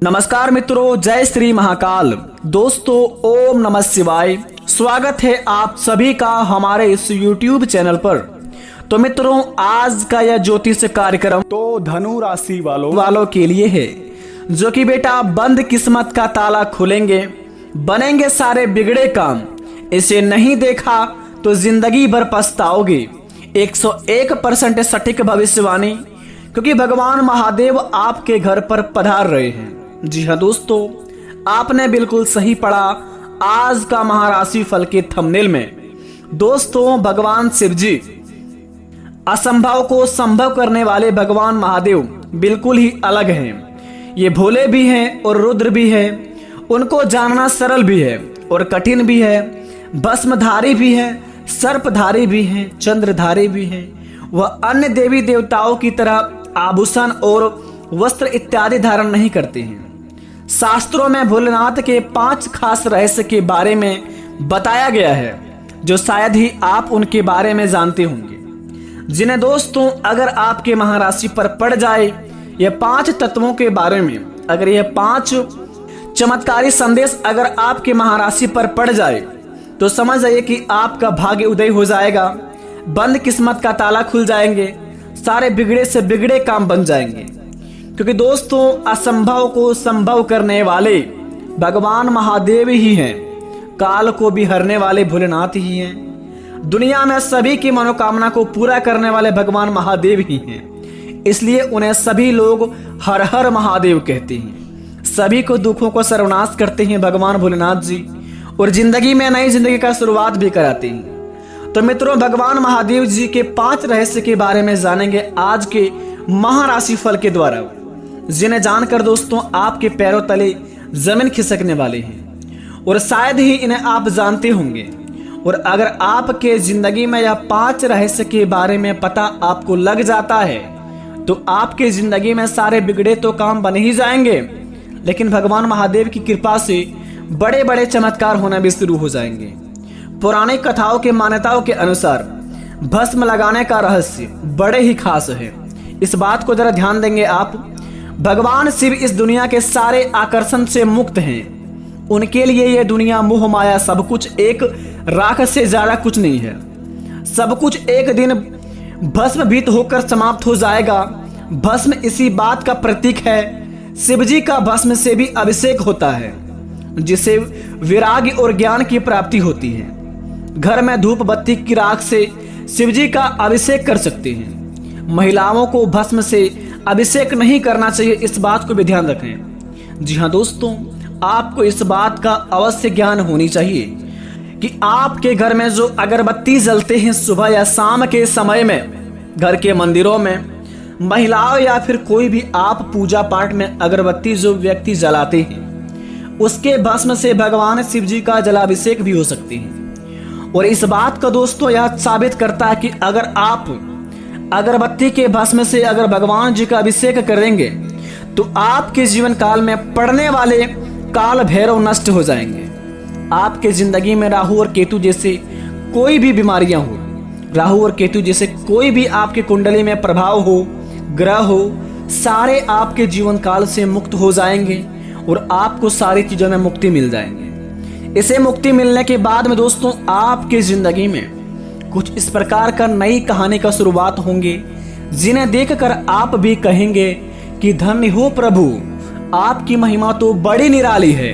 नमस्कार मित्रों, जय श्री महाकाल। दोस्तों, ओम नमः शिवाय। स्वागत है आप सभी का हमारे इस YouTube चैनल पर। तो मित्रों, आज का यह ज्योतिष कार्यक्रम तो धनु राशि वालों के लिए है, जो कि बेटा बंद किस्मत का ताला खुलेंगे, बनेंगे सारे बिगड़े काम। इसे नहीं देखा तो जिंदगी भर पछताओगे। 101% सटीक भविष्यवाणी, क्योंकि भगवान महादेव आपके घर पर पधार रहे हैं। जी हाँ दोस्तों, आपने बिल्कुल सही पढ़ा। आज का महाराशि फल के थंबनेल में दोस्तों, भगवान शिव जी, असंभव को संभव करने वाले भगवान महादेव बिल्कुल ही अलग हैं। ये भोले भी हैं और रुद्र भी हैं। उनको जानना सरल भी है और कठिन भी है। भस्मधारी भी है, सर्पधारी भी हैं, चंद्रधारी भी हैं। वह अन्य देवी देवताओं की तरह आभूषण और वस्त्र इत्यादि धारण नहीं करते हैं। शास्त्रों में भोलेनाथ के 5 खास रहस्य के बारे में बताया गया है, जो शायद ही आप उनके बारे में जानते होंगे। जिन्हें दोस्तों, अगर आपके महाराशि पर पड़ जाए यह 5 तत्वों के बारे में, अगर यह 5 चमत्कारी संदेश अगर आपके महाराशि पर पड़ जाए, तो समझ जाइए कि आपका भाग्य उदय हो जाएगा। बंद किस्मत का ताला खुल जाएंगे, सारे बिगड़े से बिगड़े काम बन जाएंगे। क्योंकि दोस्तों, असंभव को संभव करने वाले भगवान महादेव ही हैं। काल को भी हरने वाले भोलेनाथ ही हैं। दुनिया में सभी की मनोकामना को पूरा करने वाले भगवान महादेव ही हैं। इसलिए उन्हें सभी लोग हर हर महादेव कहते हैं। सभी को दुखों को सर्वनाश करते हैं भगवान भोलेनाथ जी, और जिंदगी में नई जिंदगी का शुरुआत भी कराते हैं। तो मित्रों, भगवान महादेव जी के 5 रहस्य के बारे में जानेंगे आज के महाराशि फल के द्वारा, जिन्हें जानकर दोस्तों आपके पैरों तले जमीन खिसकने वाले हैं, और शायद ही इन्हें आप जानते होंगे। और अगर आपके जिंदगी में यह 5 रहस्य के बारे में पता आपको लग जाता है, तो आपके जिंदगी में सारे बिगड़े तो काम बन ही जाएंगे, लेकिन भगवान महादेव की कृपा से बड़े बड़े चमत्कार होना भी शुरू हो जाएंगे। पौराणिक कथाओं के मान्यताओं के अनुसार भस्म लगाने का रहस्य बड़े ही खास है। इस बात को जरा ध्यान देंगे आप। भगवान शिव इस दुनिया के सारे आकर्षण से मुक्त हैं। उनके लिए यह दुनिया मोह माया सब कुछ एक राख से ज्यादा कुछ नहीं है। सब कुछ एक दिन भस्मभूत होकर समाप्त हो जाएगा। भस्म इसी बात का प्रतीक है। शिव जी का भस्म से भी अभिषेक होता है, जिसे विराग और ज्ञान की प्राप्ति होती है। घर में धूप बत्ती की राख से शिव जी का अभिषेक कर सकते हैं। महिलाओं को भस्म से अभिषेक नहीं करना चाहिए, इस बात को भी ध्यान रखें। जी हाँ दोस्तों, आपको इस बात का अवश्य ज्ञान होनी चाहिए कि आपके घर में जो अगरबत्ती जलते हैं सुबह या शाम के समय में, घर के मंदिरों में महिलाओं या फिर कोई भी आप पूजा पाठ में अगरबत्ती जो व्यक्ति जलाते हैं, उसके भस्म से भगवान शिव जी का जलाभिषेक भी हो सकते हैं। और इस बात का दोस्तों यह साबित करता है कि अगर आप अगरबत्ती के भस्म से अगर भगवान जी का अभिषेक करेंगे, तो आपके जीवन काल में पड़ने वाले काल भैरव नष्ट हो जाएंगे। आपके जिंदगी में राहु और केतु जैसे कोई भी बीमारियां हो, राहु और केतु जैसे कोई भी आपके कुंडली में प्रभाव हो, ग्रह हो, सारे आपके जीवन काल से मुक्त हो जाएंगे और आपको सारी चीजों में मुक्ति मिल जाएंगे। इसे मुक्ति मिलने के बाद में दोस्तों, आपके जिंदगी में कुछ इस प्रकार का नई कहानी का शुरुआत होंगे, जिन्हें देखकर आप भी कहेंगे कि धन्य हो प्रभु, आपकी महिमा तो बड़ी निराली है।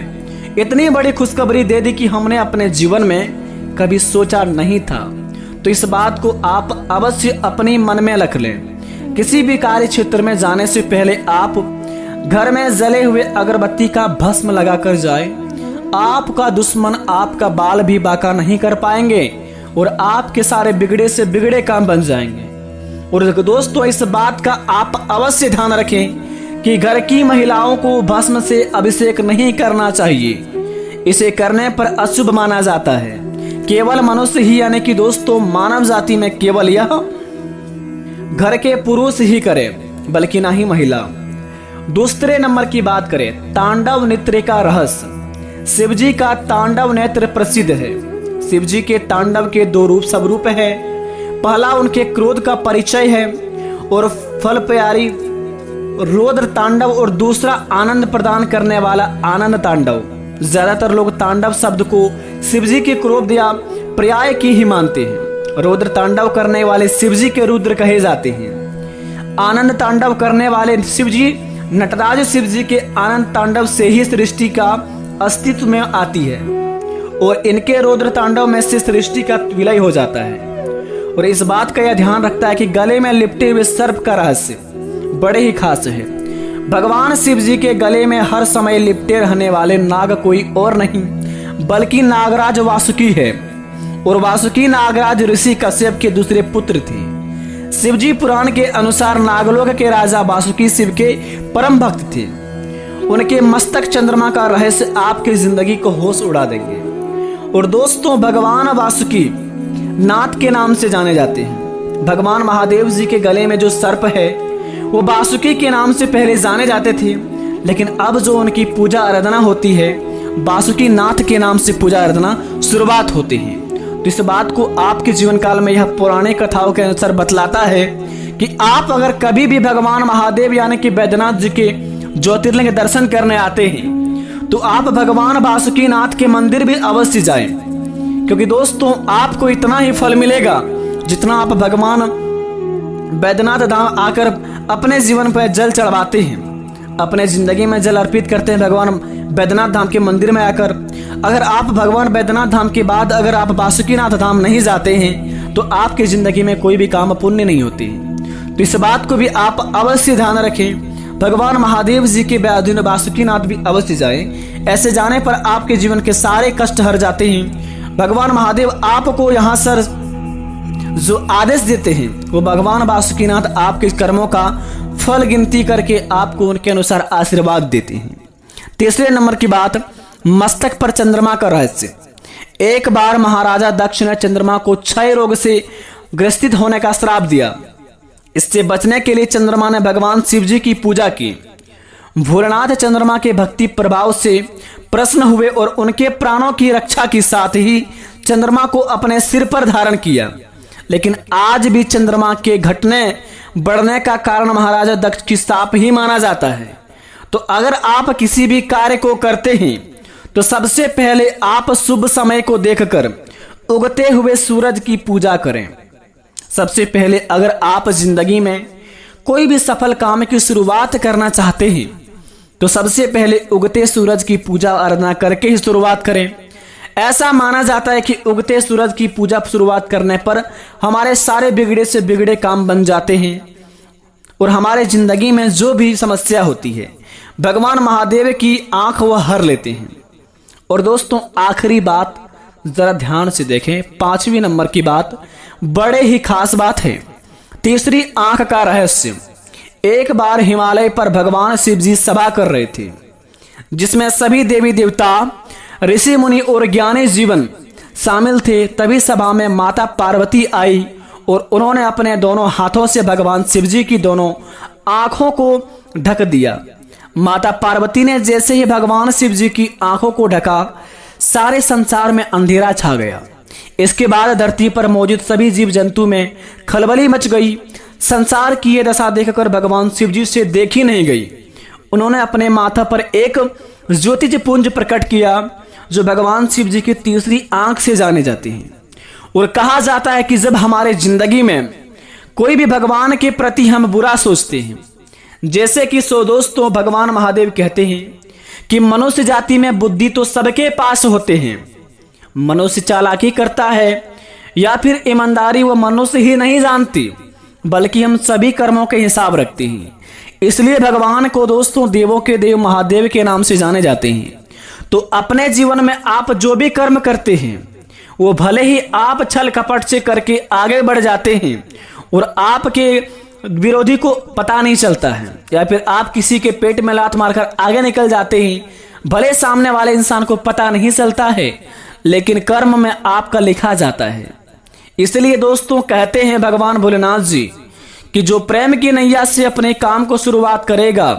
इतनी बड़ी खुशखबरी दे दी कि हमने अपने जीवन में कभी सोचा नहीं था। तो इस बात को आप अवश्य अपने मन में रख लें। किसी भी कार्य क्षेत्र में जाने से पहले आप घर में जले हुए अगरबत्ती का भस्म लगाकर जाए। आपका दुश्मन आपका बाल भी बांका नहीं कर पाएंगे और आपके सारे बिगड़े से बिगड़े काम बन जाएंगे। और दोस्तों, इस बात का आप अवश्य ध्यान रखें कि घर की महिलाओं को भस्म से अभिषेक नहीं करना चाहिए। इसे करने पर अशुभ माना जाता है। केवल मनुष्य ही, यानी कि दोस्तों मानव जाति में केवल यह घर के पुरुष ही करे, बल्कि ना ही महिला। दूसरे नंबर की बात करें, तांडव नृत्य का रहस्य। शिव जी का तांडव नृत्य प्रसिद्ध है। शिव जी के तांडव के 2 रूप स्वरूप है। पहला उनके क्रोध का परिचय है और फल प्यारी रौद्र तांडव और दूसरा आनंद प्रदान करने वाला आनंद तांडव। ज्यादातर लोग तांडव शब्द को शिवजी के क्रोध या पर्याय की ही मानते हैं। रौद्र तांडव करने वाले शिवजी के रुद्र कहे जाते हैं। आनंद तांडव करने वाले शिवजी नटराज शिवजी के आनंद तांडव से ही सृष्टि का अस्तित्व में आती है और इनके रौद्र तांडव में से सृष्टि का विलय हो जाता है। और इस बात का यह ध्यान रखता है कि गले में लिपटे हुए सर्प का रहस्य बड़े ही खास है। भगवान शिव जी के गले में हर समय लिपटे रहने वाले नाग कोई और नहीं बल्कि नागराज वासुकी है और वासुकी नागराज ऋषि कश्यप के दूसरे पुत्र थे। शिवजी पुराण के अनुसार नागलोक के राजा वासुकी शिव के परम भक्त थे। उनके मस्तक चंद्रमा का रहस्य आपकी जिंदगी को होश उड़ा देंगे। और दोस्तों, भगवान वासुकी नाथ के नाम से जाने जाते हैं। भगवान महादेव जी के गले में जो सर्प है वो वासुकी के नाम से पहले जाने जाते थे, लेकिन अब जो उनकी पूजा आराधना होती है वासुकी नाथ के नाम से पूजा आराधना शुरुआत होती है। तो इस बात को आपके जीवन काल में यह पौराणिक कथाओं के अनुसार बतलाता है कि आप अगर कभी भी भगवान महादेव यानी कि बैद्यनाथ जी के ज्योतिर्लिंग दर्शन करने आते हैं तो आप भगवान वासुकी नाथ के मंदिर भी अवश्य जाएं, क्योंकि दोस्तों आपको इतना ही फल मिलेगा जितना आप भगवान बैद्यनाथ धाम आकर अपने जीवन पर जल चढ़वाते हैं, अपने जिंदगी में जल अर्पित करते हैं भगवान बैद्यनाथ धाम के मंदिर में आकर। अगर आप भगवान बैद्यनाथ धाम के बाद अगर आप वासुकीनाथ धाम नहीं जाते हैं तो आपकी जिंदगी में कोई भी काम पुण्य नहीं होती है। तो इस बात को भी आप अवश्य ध्यान रखें। भगवान महादेव जी के अधीन वासुकीनाथ भी अवश्य जाएं। ऐसे जाने पर आपके जीवन के सारे कष्ट हर जाते हैं। भगवान महादेव आपको यहाँ सर जो आदेश देते हैं वो भगवान वासुकीनाथ आपके कर्मों का फल गिनती करके आपको उनके अनुसार आशीर्वाद देते हैं। तीसरे नंबर की बात, मस्तक पर चंद्रमा का रहस्य। एक बार महाराजा दक्ष ने चंद्रमा को क्षय रोग से ग्रसित होने का श्राप दिया। इससे बचने के लिए चंद्रमा ने भगवान शिव जी की पूजा की। भोलेनाथ चंद्रमा के भक्ति प्रभाव से प्रसन्न हुए और उनके प्राणों की रक्षा के साथ ही चंद्रमा को अपने सिर पर धारण किया। लेकिन आज भी चंद्रमा के घटने बढ़ने का कारण महाराजा दक्ष की शाप ही माना जाता है। तो अगर आप किसी भी कार्य को करते हैं तो सबसे पहले आप शुभ समय को देखकर उगते हुए सूरज की पूजा करें। सबसे पहले अगर आप जिंदगी में कोई भी सफल काम की शुरुआत करना चाहते हैं तो सबसे पहले उगते सूरज की पूजा आराधना करके ही शुरुआत करें। ऐसा माना जाता है कि उगते सूरज की पूजा शुरुआत करने पर हमारे सारे बिगड़े से बिगड़े काम बन जाते हैं और हमारे जिंदगी में जो भी समस्या होती है भगवान महादेव की आंख वह हर लेते हैं। और दोस्तों, आखिरी बात जरा ध्यान से देखें, 5वीं नंबर की बात बड़े ही खास बात है। तीसरी आंख का रहस्य। एक बार हिमालय पर भगवान शिव जी सभा कर रहे थे जिसमें सभी देवी देवता, ऋषि मुनि और ज्ञानी जीवन शामिल थे। तभी सभा में माता पार्वती आई और उन्होंने अपने दोनों हाथों से भगवान शिव जी की दोनों आंखों को ढक दिया। माता पार्वती ने जैसे ही भगवान शिव जी की आंखों को ढका सारे संसार में अंधेरा छा गया। इसके बाद धरती पर मौजूद सभी जीव जंतु में खलबली मच गई। संसार की यह दशा देखकर भगवान शिव जी से देखी नहीं गई। उन्होंने अपने माथा पर एक ज्योतिज पुंज प्रकट किया जो भगवान शिव जी की तीसरी आंख से जाने जाती हैं। और कहा जाता है कि जब हमारे जिंदगी में कोई भी भगवान के प्रति हम बुरा सोचते हैं, जैसे कि दोस्तों भगवान महादेव कहते हैं कि मनुष्य जाति में बुद्धि तो सबके पास होते हैं, मनुष्य चालाकी करता है या फिर ईमानदारी वो मनुष्य ही नहीं जानती, बल्कि हम सभी कर्मों के हिसाब रखते हैं। इसलिए भगवान को दोस्तों देवों के देव महादेव के नाम से जाने जाते हैं। तो अपने जीवन में आप जो भी कर्म करते हैं वो भले ही आप छल कपट से करके आगे बढ़ जाते हैं और आपके विरोधी को पता नहीं चलता है, या फिर आप किसी के पेट में लात मारकर आगे निकल जाते हैं, भले सामने वाले इंसान को पता नहीं चलता है, लेकिन कर्म में आपका लिखा जाता है। इसलिए दोस्तों कहते हैं भगवान भोलेनाथ जी कि जो प्रेम की नैया से अपने काम को शुरुआत करेगा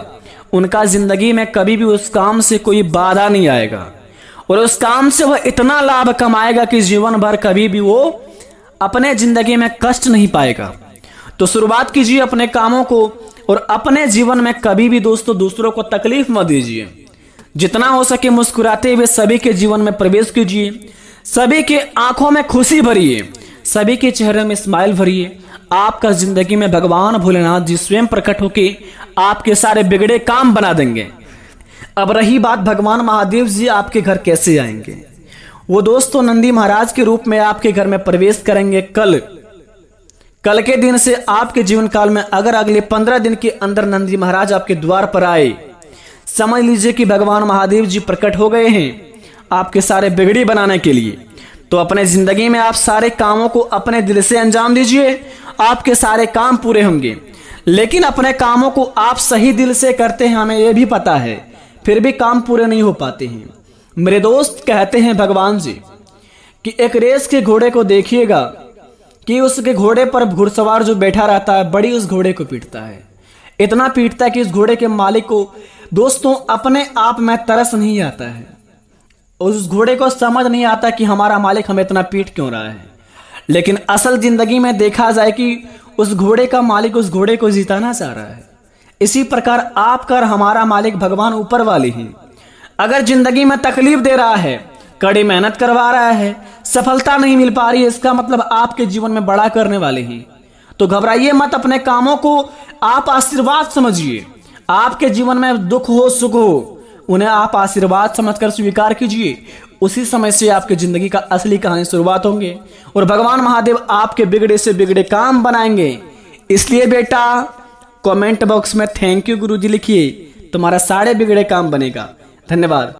उनका जिंदगी में कभी भी उस काम से कोई बाधा नहीं आएगा और उस काम से वह इतना लाभ कमाएगा कि जीवन भर कभी भी वो अपने जिंदगी में कष्ट नहीं पाएगा। तो शुरुआत कीजिए अपने कामों को और अपने जीवन में कभी भी दोस्तों दूसरों को तकलीफ मत दीजिए। जितना हो सके मुस्कुराते हुए सभी के जीवन में प्रवेश कीजिए, सभी के आंखों में खुशी भरिए, सभी के चेहरे में स्माइल भरिए। आपका जिंदगी में भगवान भोलेनाथ जी स्वयं प्रकट होके आपके सारे बिगड़े काम बना देंगे। अब रही बात भगवान महादेव जी आपके घर कैसे आएंगे, वो दोस्तों नंदी महाराज के रूप में आपके घर में प्रवेश करेंगे कल के दिन से। आपके जीवन काल में अगर अगले 15 दिन के अंदर नंदी महाराज आपके द्वार पर आए, समझ लीजिए कि भगवान महादेव जी प्रकट हो गए हैं आपके सारे बिगड़ी बनाने के लिए। तो अपने जिंदगी में आप सारे कामों को अपने दिल से अंजाम दीजिए, आपके सारे काम पूरे होंगे। लेकिन अपने कामों को आप सही दिल से करते हैं, हमें यह भी पता है, फिर भी काम पूरे नहीं हो पाते हैं। मेरे दोस्त कहते हैं भगवान जी कि एक रेस के घोड़े को देखिएगा कि उसके घोड़े पर घुड़सवार जो बैठा रहता है बड़ी उस घोड़े को पीटता है, इतना पीटता है कि उस घोड़े के मालिक को दोस्तों अपने आप में तरस नहीं आता है। उस घोड़े को समझ नहीं आता कि हमारा मालिक हमें इतना पीट क्यों रहा है। लेकिन असल जिंदगी में देखा जाए कि उस घोड़े का मालिक उस घोड़े को जिताना चाह रहा है। इसी प्रकार आपका और हमारा मालिक भगवान ऊपर वाले हैं। अगर जिंदगी में तकलीफ दे रहा है, कड़ी मेहनत करवा रहा है, सफलता नहीं मिल पा रही है, इसका मतलब आपके जीवन में बड़ा करने वाले हैं। तो घबराइए मत, अपने कामों को आप आशीर्वाद समझिए। आपके जीवन में दुख हो सुख हो, उन्हें आप आशीर्वाद समझकर स्वीकार कीजिए। उसी समय से आपकी जिंदगी का असली कहानी शुरुआत होंगे और भगवान महादेव आपके बिगड़े से बिगड़े काम बनाएंगे। इसलिए बेटा कमेंट बॉक्स में थैंक यू गुरुजी लिखिए, तुम्हारा सारे बिगड़े काम बनेगा। धन्यवाद।